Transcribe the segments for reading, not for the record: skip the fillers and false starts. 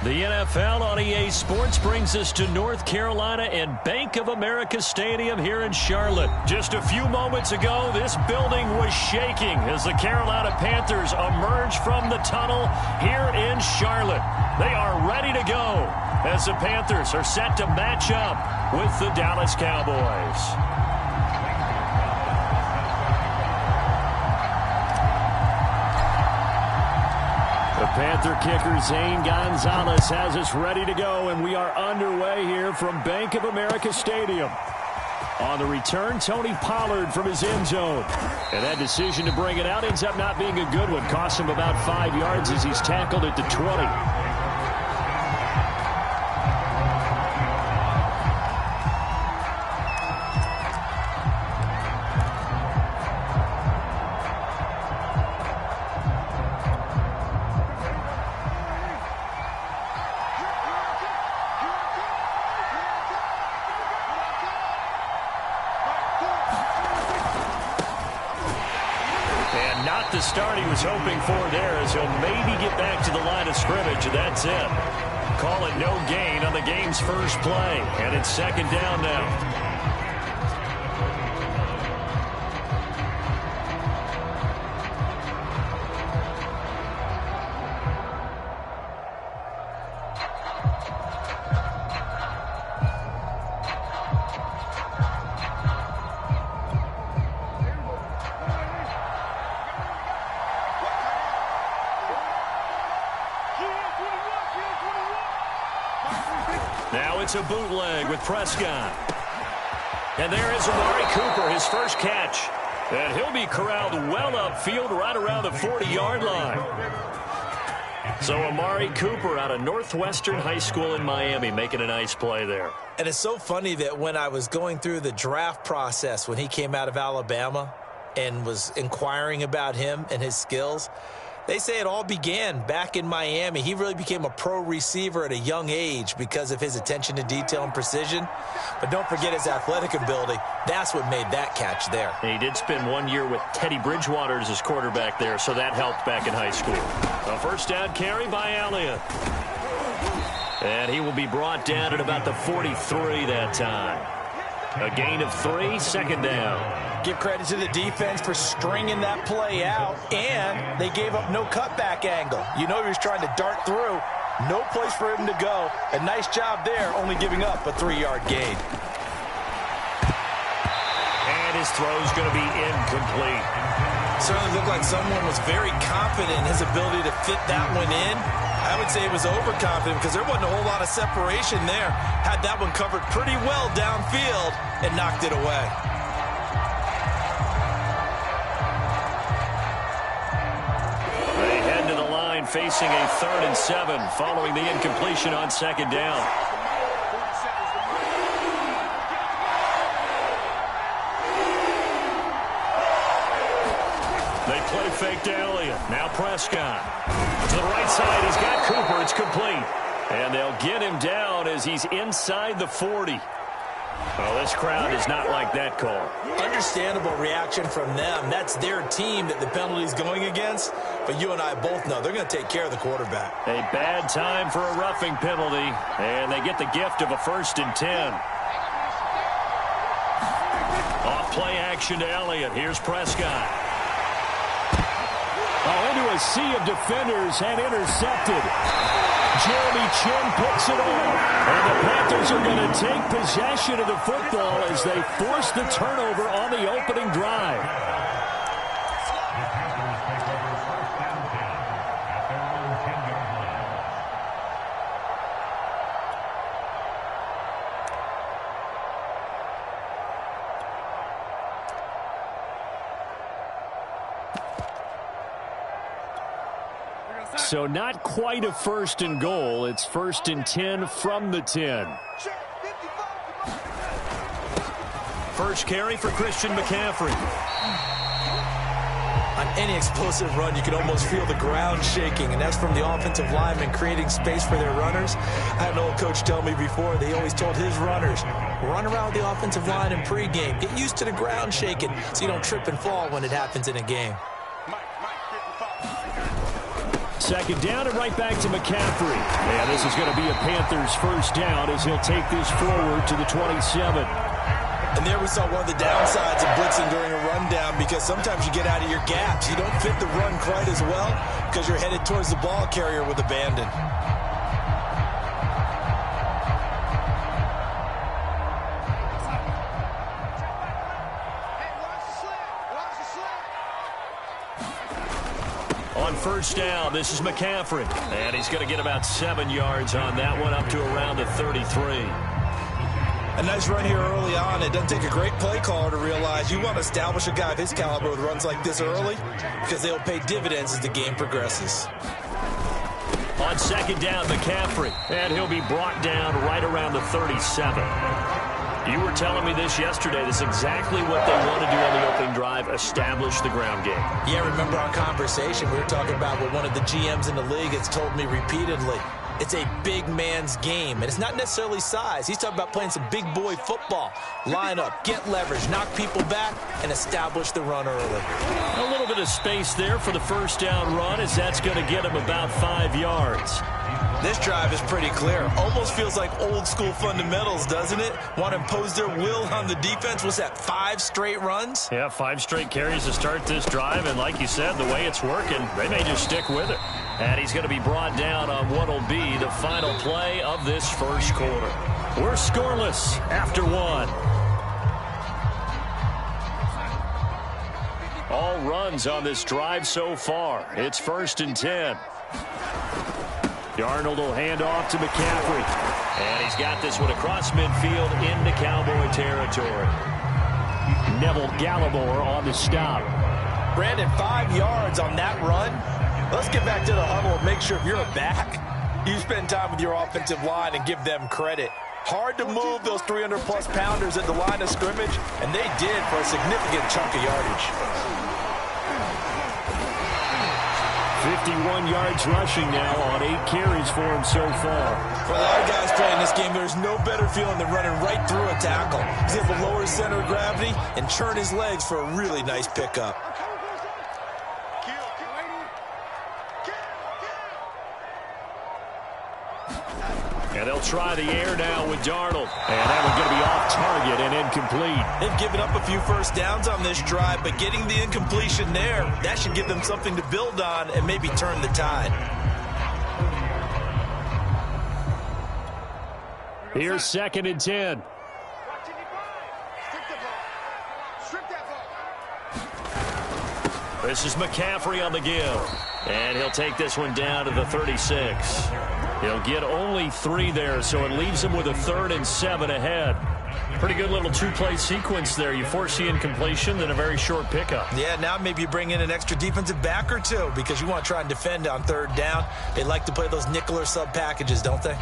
The NFL on EA Sports brings us to North Carolina and Bank of America Stadium here in Charlotte. Just a few moments ago, this building was shaking as the Carolina Panthers emerged from the tunnel here in Charlotte. They are ready to go as the Panthers are set to match up with the Dallas Cowboys. The Panther kicker, Zane Gonzalez, has us ready to go, and we are underway here from Bank of America Stadium. On the return, Tony Pollard from his end zone. And that decision to bring it out ends up not being a good one. Costs him about 5 yards as he's tackled at the 20. The start he was hoping for there, as he'll maybe get back to the line of scrimmage. That's it. Call it no gain on the game's first play, and it's second down now. Now it's a bootleg with Prescott. And there is Amari Cooper, his first catch. And he'll be corralled well upfield right around the 40-yard line. So Amari Cooper out of Northwestern High School in Miami making a nice play there. And it's so funny that when I was going through the draft process when he came out of Alabama and was inquiring about him and his skills, they say it all began back in Miami. He really became a pro receiver at a young age because of his attention to detail and precision. But don't forget his athletic ability. That's what made that catch there. And he did spend 1 year with Teddy Bridgewater as his quarterback there, so that helped back in high school. A first down carry by Elliott. And he will be brought down at about the 43 that time. A gain of 3, second down. Give credit to the defense for stringing that play out, and they gave up no cutback angle. You know he was trying to dart through. No place for him to go. A nice job there, only giving up a 3-yard gain. And his throw's going to be incomplete. Certainly looked like someone was very confident in his ability to fit that one in. I would say it was overconfident because there wasn't a whole lot of separation there. Had that one covered pretty well downfield and knocked it away. They head to the line facing a 3rd and 7 following the incompletion on second down. They play fake to Elliott. Now Prescott. To the right side, he's got Cooper. It's complete. And they'll get him down as he's inside the 40. Well, this crowd does not like that call. Understandable reaction from them. That's their team that the penalty's going against. But you and I both know they're going to take care of the quarterback. A bad time for a roughing penalty. And they get the gift of a 1st and 10. Off play action to Elliott. Here's Prescott. Into a sea of defenders and intercepted. Jeremy Chin picks it off. And the Panthers are going to take possession of the football as they force the turnover on the opening drive. So not quite a 1st and goal. It's 1st and 10 from the 10. First carry for Christian McCaffrey. On any explosive run, you can almost feel the ground shaking, and that's from the offensive linemen creating space for their runners. I had an old coach tell me before, they always told his runners, run around the offensive line in pregame. Get used to the ground shaking so you don't trip and fall when it happens in a game. Second down and right back to McCaffrey. And this is going to be a Panthers first down as he'll take this forward to the 27. And there we saw one of the downsides of blitzing during a rundown, because sometimes you get out of your gaps. You don't fit the run quite as well because you're headed towards the ball carrier with abandon. On first down, this is McCaffrey. And he's going to get about 7 yards on that one, up to around the 33. A nice run here early on. It doesn't take a great play caller to realize you want to establish a guy of his caliber with runs like this early, because they'll pay dividends as the game progresses. On second down, McCaffrey. And he'll be brought down right around the 37. You were telling me this yesterday. This is exactly what they want to do on the opening drive, establish the ground game. Yeah, remember our conversation? We were talking about what one of the GMs in the league has told me repeatedly. It's a big man's game, and it's not necessarily size. He's talking about playing some big boy football. Line up, get leverage, knock people back, and establish the run early. A little bit of space there for the first down run, as that's going to get him about 5 yards. This drive is pretty clear. Almost feels like old school fundamentals, doesn't it? Want to impose their will on the defense. What's that, 5 straight runs? Yeah, 5 straight carries to start this drive, and like you said, the way it's working, they may just stick with it. And he's going to be brought down on what will be the final play of this first quarter. We're scoreless after 1. All runs on this drive so far. It's 1st and 10. Darnold will hand off to McCaffrey. And he's got this one across midfield into Cowboy territory. Neville Gallimore on the stop. Brandon, 5 yards on that run. Let's get back to the huddle and make sure if you're a back, you spend time with your offensive line and give them credit. Hard to move those 300-plus pounders at the line of scrimmage, and they did for a significant chunk of yardage. 51 yards rushing now on 8 carries for him so far. For a lot of guys playing this game, there's no better feeling than running right through a tackle. He's able to lower his center of gravity and churn his legs for a really nice pickup. And they'll try the air now with Darnold. And that one's going to be off target and incomplete. They've given up a few first downs on this drive, but getting the incompletion there, that should give them something to build on and maybe turn the tide. Here's 2nd and 10. This is McCaffrey on the give. And he'll take this one down to the 36. He'll get only 3 there, so it leaves him with a 3rd and 7 ahead. Pretty good little 2-play sequence there. You force the incompletion, then a very short pickup. Yeah, now maybe you bring in an extra defensive back or 2 because you want to try and defend on 3rd down. They like to play those nickel or sub packages, don't they?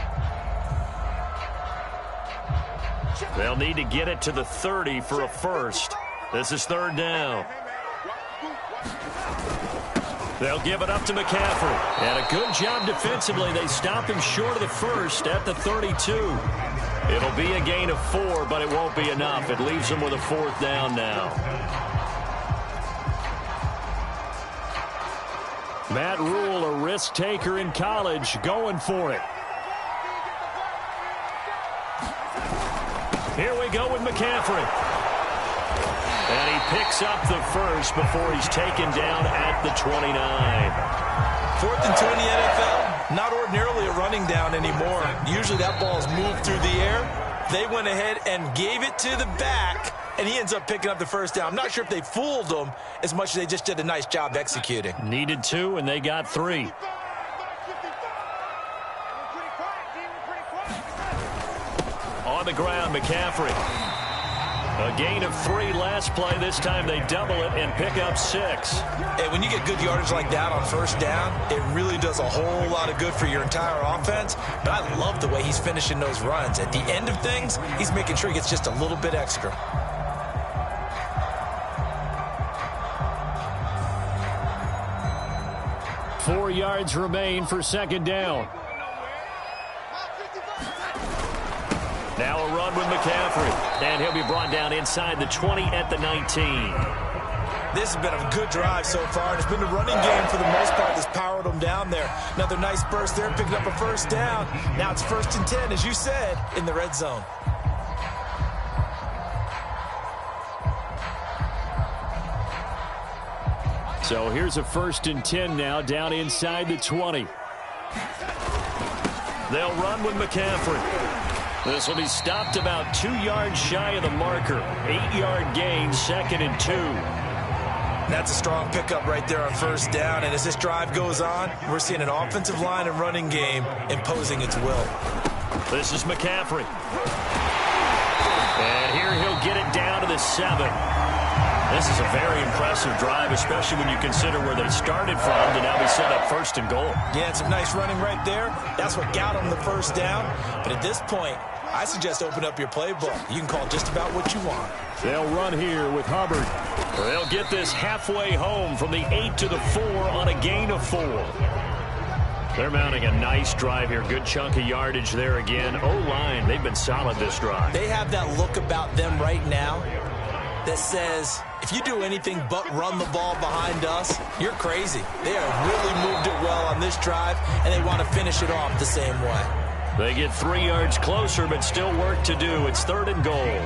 They'll need to get it to the 30 for a first. This is 3rd down. They'll give it up to McCaffrey. And a good job defensively. They stop him short of the first at the 32. It'll be a gain of 4, but it won't be enough. It leaves them with a 4th down now. Matt Rule, a risk taker in college, going for it. Here we go with McCaffrey. And he picks up the first before he's taken down at the 29. 4th and 2 in the NFL, not ordinarily a running down anymore. Usually that ball's moved through the air. They went ahead and gave it to the back, and he ends up picking up the first down. I'm not sure if they fooled him as much as they just did a nice job executing. Needed 2, and they got 3. On the ground, McCaffrey. A gain of 3 last play. This time they double it and pick up 6. And when you get good yardage like that on first down, it really does a whole lot of good for your entire offense. But I love the way he's finishing those runs. At the end of things, he's making sure he gets just a little bit extra. Four yards remain for 2nd down. Now a run with McCaffrey. And he'll be brought down inside the 20 at the 19. This has been a good drive so far, and it's been the running game for the most part that's powered them down there. Another nice burst there, picking up a first down. Now it's 1st and 10, as you said, in the red zone. So here's a 1st and 10 now, down inside the 20. They'll run with McCaffrey. This will be stopped about 2 yards shy of the marker. 8-yard gain, 2nd and 2. That's a strong pickup right there on 1st down. And as this drive goes on, we're seeing an offensive line and running game imposing its will. This is McCaffrey. And here he'll get it down to the 7. This is a very impressive drive, especially when you consider where they started from to now be set up 1st and goal. Yeah, and some nice running right there. That's what got them the 1st down. But at this point, I suggest open up your playbook. You can call just about what you want. They'll run here with Hubbard. They'll get this halfway home from the 8 to the 4 on a gain of 4. They're mounting a nice drive here. Good chunk of yardage there again. O-line, they've been solid this drive. They have that look about them right now that says, if you do anything but run the ball behind us, you're crazy. They have really moved it well on this drive, and they want to finish it off the same way. They get 3 yards closer, but still work to do. It's 3rd and goal.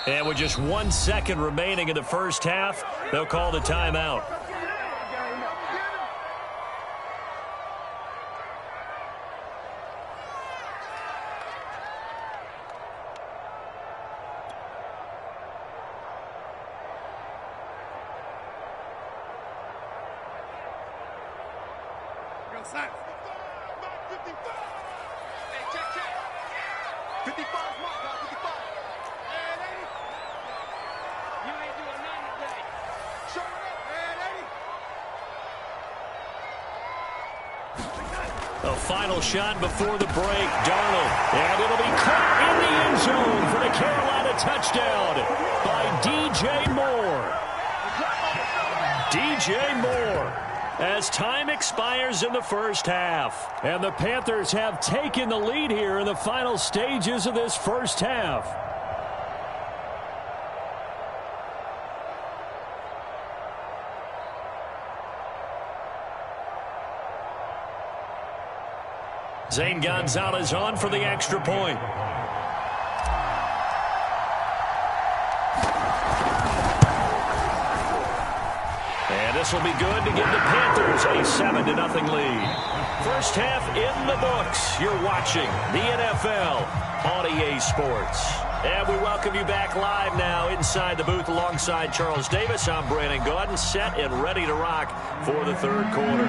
And with just 1 second remaining in the 1st half, they'll call the timeout. A final shot before the break. Darnold. And it'll be caught in the end zone for the Carolina touchdown by DJ Moore. DJ Moore. As time expires in the 1st half. And the Panthers have taken the lead here in the final stages of this 1st half. Zane Gonzalez on for the extra point. And this will be good to give the Panthers a 7-0 lead. 1st half in the books. You're watching the NFL on EA Sports. And we welcome you back live now inside the booth alongside Charles Davis. I'm Brandon Gaudin, set and ready to rock for the 3rd quarter.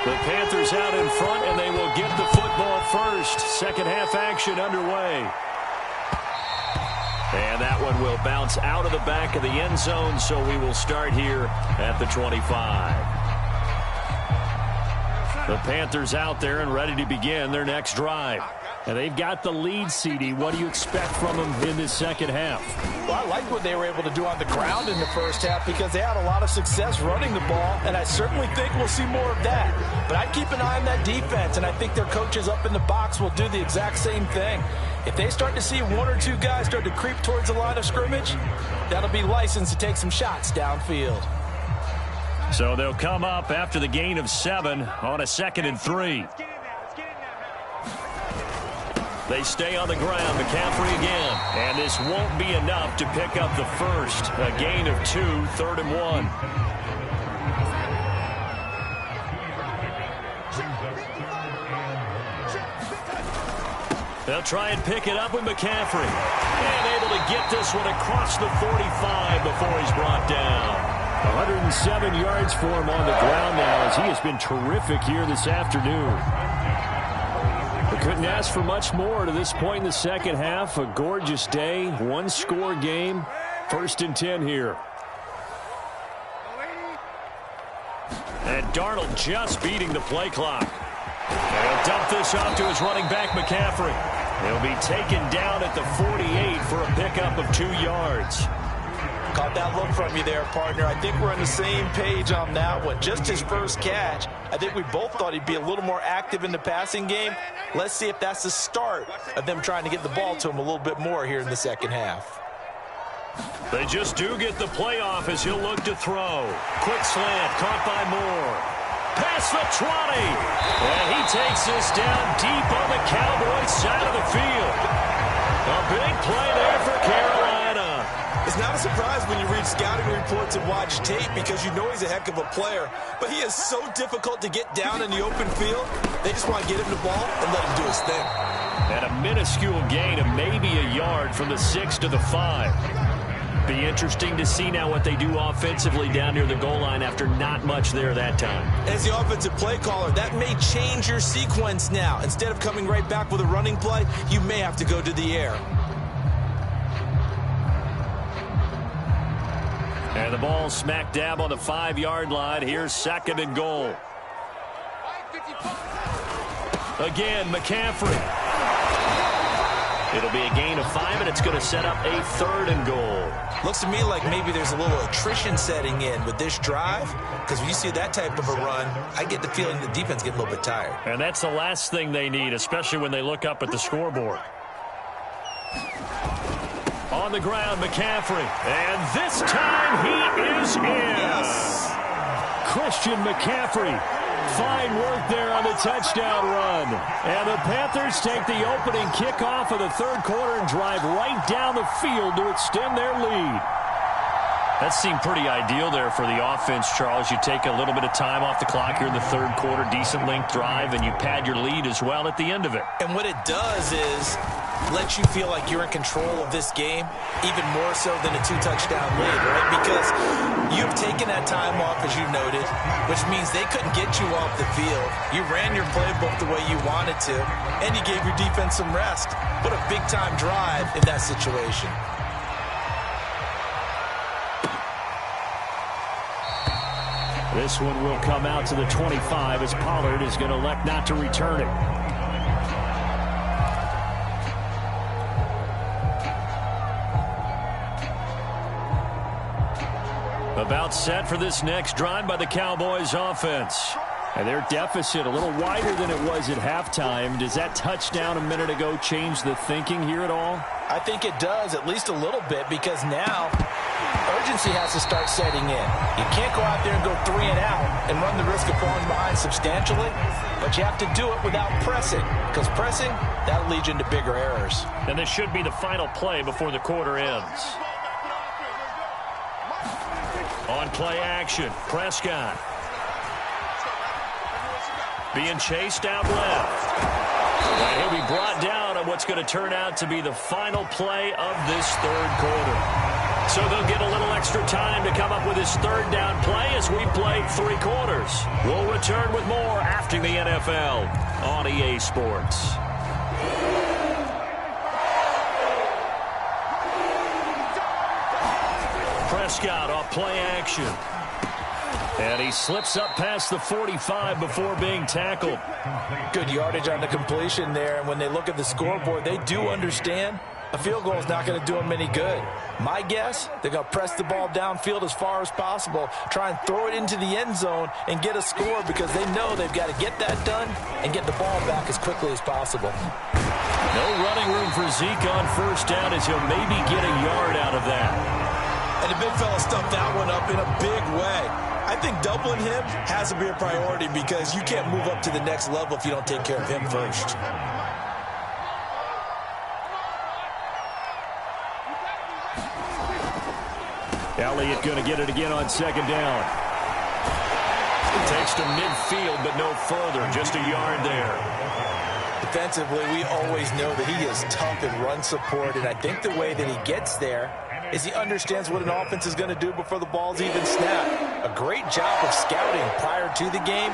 The Panthers out in front, and they will get the football first. 2nd half action underway. And that one will bounce out of the back of the end zone, so we will start here at the 25. The Panthers out there and ready to begin their next drive. And they've got the lead, CD. What do you expect from them in this 2nd half? Well, I like what they were able to do on the ground in the 1st half because they had a lot of success running the ball, and I certainly think we'll see more of that. But I'd keep an eye on that defense, and I think their coaches up in the box will do the exact same thing. If they start to see 1 or 2 guys start to creep towards the line of scrimmage, that'll be licensed to take some shots downfield. So they'll come up after the gain of 7 on a 2nd and 3. They stay on the ground. McCaffrey again. And this won't be enough to pick up the first. A gain of 2, 3rd and 1. They'll try and pick it up with McCaffrey. And able to get this one across the 45 before he's brought down. 107 yards for him on the ground now as he has been terrific here this afternoon. Couldn't ask for much more to this point in the 2nd half. A gorgeous day, 1-score game. 1st and 10 here. And Darnold just beating the play clock. And he'll dump this off to his running back, McCaffrey. He'll be taken down at the 48 for a pickup of 2 yards. Caught that look from you there, partner. I think we're on the same page on that one. Just his first catch. I think we both thought he'd be a little more active in the passing game. Let's see if that's the start of them trying to get the ball to him a little bit more here in the second half. They just do get the play off as he'll look to throw. Quick slant, caught by Moore. Past the 20. And he takes this down deep on the Cowboys side of the field. A big play there for Carolina. It's not a surprise when you read scouting reports and watch tape because you know he's a heck of a player. But he is so difficult to get down in the open field. They just want to get him the ball and let him do his thing. And a minuscule gain of maybe a yard from the 6 to the 5. Be interesting to see now what they do offensively down near the goal line after not much there that time. As the offensive play caller, that may change your sequence now. Instead of coming right back with a running play, you may have to go to the air. And the ball smack dab on the 5-yard line. Here's 2nd and goal. Again, McCaffrey. It'll be a gain of 5, and it's going to set up a 3rd and goal. Looks to me like maybe there's a little attrition setting in with this drive, because when you see that type of a run, I get the feeling the defense getting a little bit tired. And that's the last thing they need, especially when they look up at the scoreboard. On the ground, McCaffrey. And this time he is in. Yes. Christian McCaffrey. Fine work there on the touchdown run. And the Panthers take the opening kickoff of the 3rd quarter and drive right down the field to extend their lead. That seemed pretty ideal there for the offense, Charles. You take a little bit of time off the clock here in the 3rd quarter, decent length drive, and you pad your lead as well at the end of it. And what it does is let you feel like you're in control of this game, even more so than a 2-touchdown lead, right? Because you've taken that time off, as you noted, which means they couldn't get you off the field. You ran your playbook the way you wanted to, and you gave your defense some rest. What a big-time drive in that situation. This one will come out to the 25 as Pollard is going to elect not to return it. About set for this next drive by the Cowboys offense. And their deficit a little wider than it was at halftime. Does that touchdown a minute ago change the thinking here at all? I think it does, at least a little bit, because now urgency has to start setting in. You can't go out there and go 3 and out and run the risk of falling behind substantially, but you have to do it without pressing, because pressing, that'll lead you into bigger errors. And this should be the final play before the quarter ends. On play action, Prescott. Being chased out left. And he'll be brought down on what's going to turn out to be the final play of this 3rd quarter. So they'll get a little extra time to come up with his 3rd down play as we play 3 quarters. We'll return with more after the NFL on EA Sports. Prescott off play action. And he slips up past the 45 before being tackled. Good yardage on the completion there. And when they look at the scoreboard, they do understand a field goal is not going to do them any good. My guess, they're going to press the ball downfield as far as possible, try and throw it into the end zone and get a score because they know they've got to get that done and get the ball back as quickly as possible. No running room for Zeke on 1st down as he'll maybe get a yard out of that. And the big fella stuffed that one up in a big way. I think doubling him has to be a priority because you can't move up to the next level if you don't take care of him first. Elliott going to get it again on 2nd down. It takes to midfield, but no further. Just a yard there. Defensively, we always know that he is tough in run support, and I think the way that he gets there is he understands what an offense is going to do before the ball's even snapped. A great job of scouting prior to the game,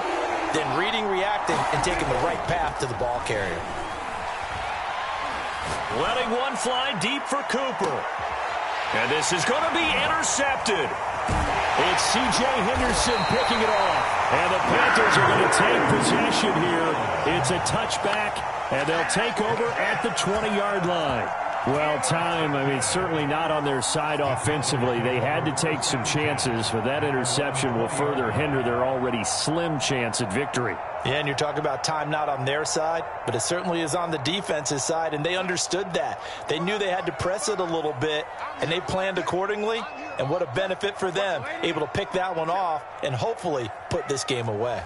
then reading, reacting, and taking the right path to the ball carrier. Letting one fly deep for Cooper. And this is going to be intercepted. It's C.J. Henderson picking it off. And the Panthers are going to take possession here. It's a touchback, and they'll take over at the 20-yard line. Well, time, certainly not on their side offensively. They had to take some chances, but that interception will further hinder their already slim chance at victory. Yeah, and you're talking about time not on their side, but it certainly is on the defense's side, and they understood that. They knew they had to press it a little bit, and they planned accordingly, and what a benefit for them, able to pick that one off and hopefully put this game away.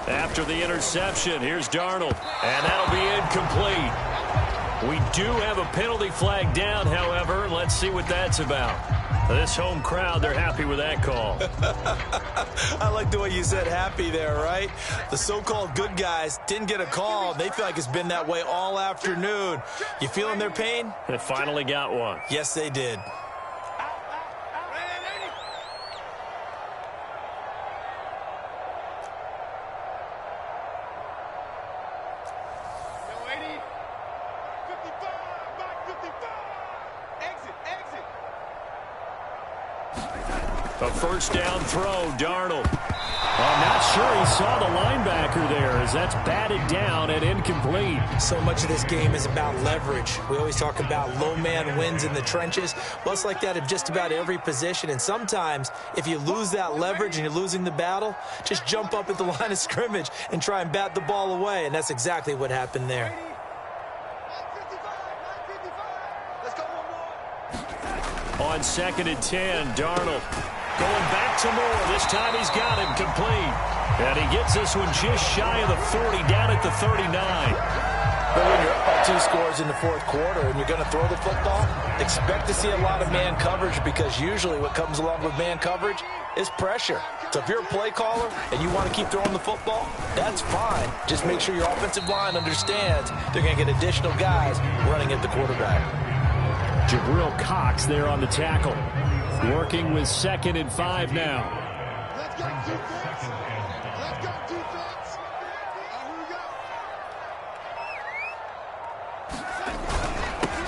After the interception, here's Darnold, and that'll be incomplete. We do have a penalty flag down, however. Let's see what that's about. This home crowd, they're happy with that call. I like the way you said happy there, right? The so-called good guys didn't get a call. They feel like it's been that way all afternoon. You feeling their pain? They finally got one. Yes, they did. A first down throw, Darnold. I'm not sure he saw the linebacker there as that's batted down and incomplete. So much of this game is about leverage. We always talk about low man wins in the trenches. Well, it's like that in just about every position. And sometimes if you lose that leverage and you're losing the battle, just jump up at the line of scrimmage and try and bat the ball away. And that's exactly what happened there. On 2nd and 10, Darnold going back to Moore. This time he's got him complete. And he gets this one just shy of the 40, down at the 39. But when you're up by 2 scores in the 4th quarter and you're going to throw the football, expect to see a lot of man coverage, because usually what comes along with man coverage is pressure. So if you're a play caller and you want to keep throwing the football, that's fine. Just make sure your offensive line understands they're going to get additional guys running at the quarterback. Jabril Cox there on the tackle. Working with 2nd and 5 now. Let's go defense. Let's go defense. Here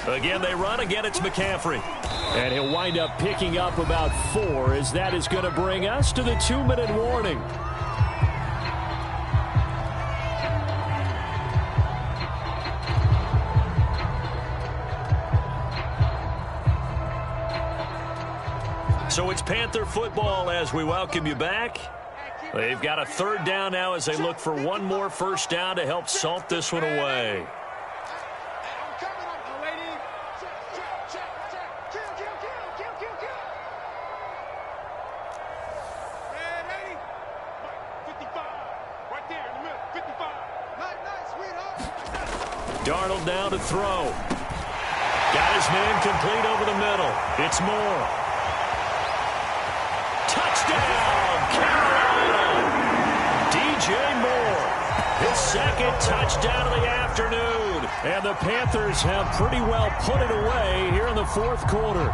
we go. Again, they run. Again, it's McCaffrey. And he'll wind up picking up about 4, as that is going to bring us to the 2-minute warning. So it's Panther football as we welcome you back. They've got a 3rd down now as they look for one more first down to help salt this one away. Darnold now to throw. Got his man complete over the middle. It's Moore. Touchdown, Carolina! DJ Moore, his 2nd touchdown of the afternoon. And the Panthers have pretty well put it away here in the 4th quarter.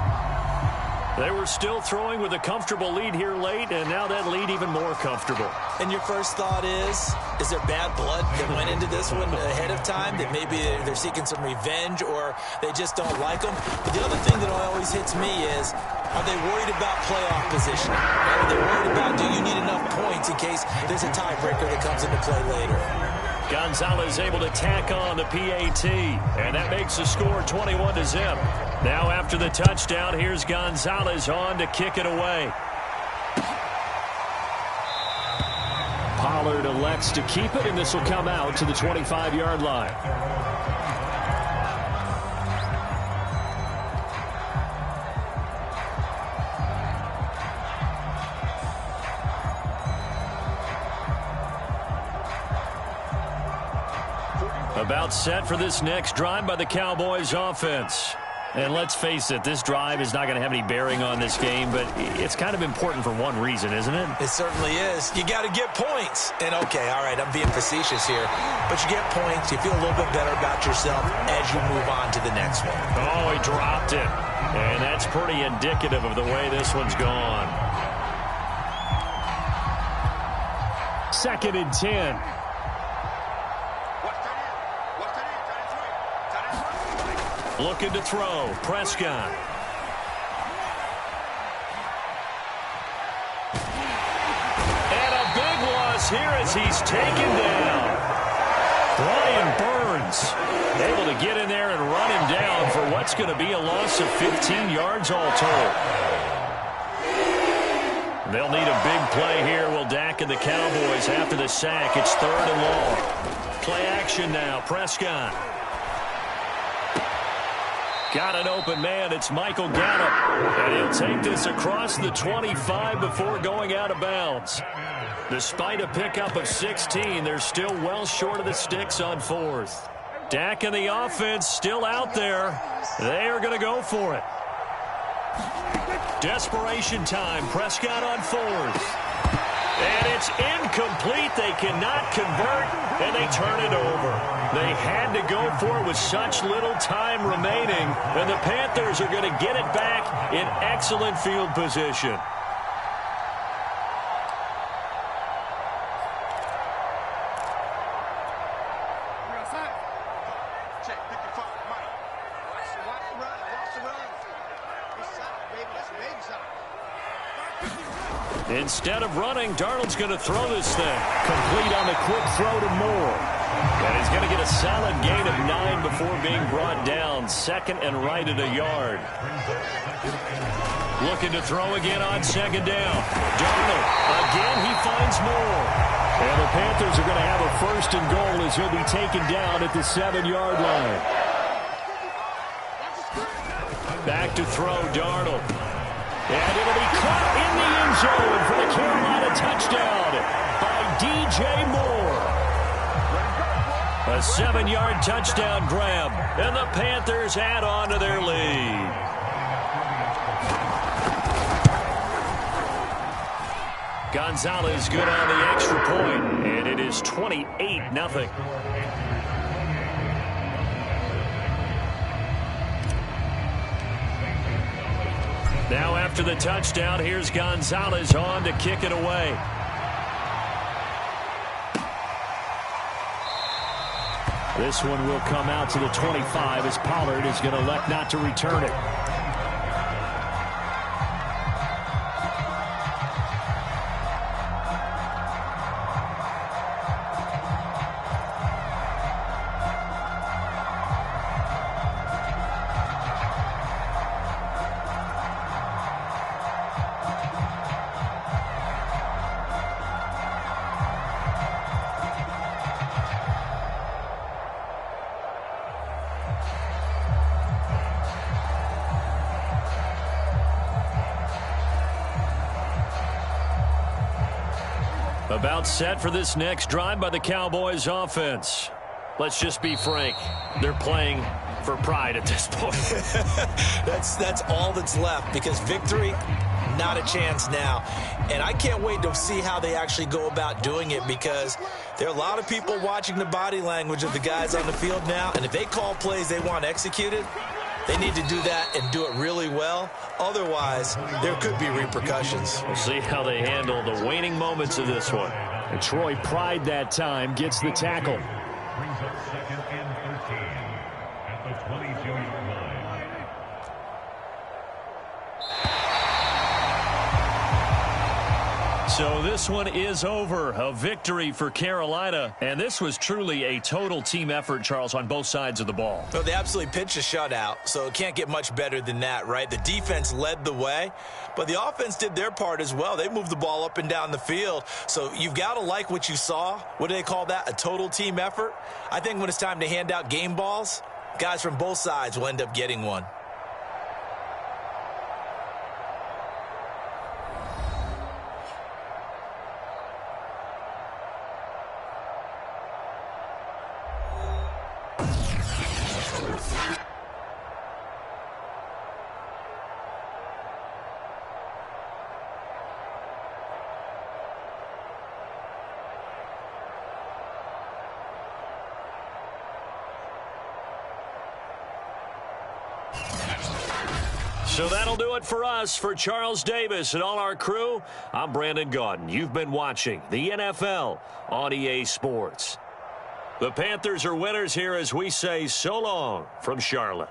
They were still throwing with a comfortable lead here late, and now that lead even more comfortable. And your first thought is there bad blood that went into this one ahead of time, that maybe they're seeking some revenge or they just don't like them? But the other thing that always hits me is, are they worried about playoff position? Are they worried about, do you need enough points in case there's a tiebreaker that comes into play later? Gonzalez able to tack on the PAT, and that makes the score 21-0. Now after the touchdown, here's Gonzalez on to kick it away. Pollard elects to keep it, and this will come out to the 25-yard line. About set for this next drive by the Cowboys offense. And let's face it, this drive is not going to have any bearing on this game, but it's kind of important for one reason, isn't it? It certainly is. You got to get points. And, okay, all right, I'm being facetious here. But you get points. You feel a little bit better about yourself as you move on to the next one. Oh, he dropped it. And that's pretty indicative of the way this one's gone. 2nd and 10. Looking to throw. Prescott. And a big loss here as he's taken down. Brian Burns able to get in there and run him down for what's going to be a loss of 15 yards all told. They'll need a big play here. Will Dak and the Cowboys after the sack. It's 3rd and long. Play action now. Prescott. Got an open man. It's Michael Gallup. And he'll take this across the 25 before going out of bounds. Despite a pickup of 16, they're still well short of the sticks on 4th. Dak and the offense still out there. They are going to go for it. Desperation time. Prescott on 4th. And it's incomplete. They cannot convert, and they turn it over. They had to go for it with such little time remaining, and the Panthers are going to get it back in excellent field position. Instead of running, Darnold's going to throw this thing. Complete on the quick throw to Moore. And he's going to get a solid gain of 9 before being brought down. 2nd and right at a yard. Looking to throw again on 2nd down. Darnold, again, he finds Moore. And the Panthers are going to have a 1st and goal as he'll be taken down at the 7-yard line. Back to throw, Darnold. And it'll be caught in the end zone for the Carolina touchdown by DJ Moore. A 7-yard touchdown grab, and the Panthers add on to their lead. Gonzalez good on the extra point, and it is 28-0. Now after the touchdown, here's Gonzalez on to kick it away. This one will come out to the 25 as Pollard is going to elect not to return it. About set for this next drive by the Cowboys offense. Let's just be frank. They're playing for pride at this point. That's all that's left, because victory, not a chance now. And I can't wait to see how they actually go about doing it, because there are a lot of people watching the body language of the guys on the field now, and if they call plays they want executed, they need to do that and do it really well. Otherwise, there could be repercussions. We'll see how they handle the waning moments of this one. And Troy Pride that time gets the tackle. Brings up 2nd and 13 at the 22-yard line. So this one is over. A victory for Carolina. And this was truly a total team effort, Charles, on both sides of the ball. Well, they absolutely pitched a shutout, so it can't get much better than that, right? The defense led the way, but the offense did their part as well. They moved the ball up and down the field. So you've got to like what you saw. What do they call that? A total team effort? I think when it's time to hand out game balls, guys from both sides will end up getting one. So that'll do it for us. For Charles Davis and all our crew, I'm Brandon Gaudin. You've been watching the NFL on EA Sports. The Panthers are winners here as we say so long from Charlotte.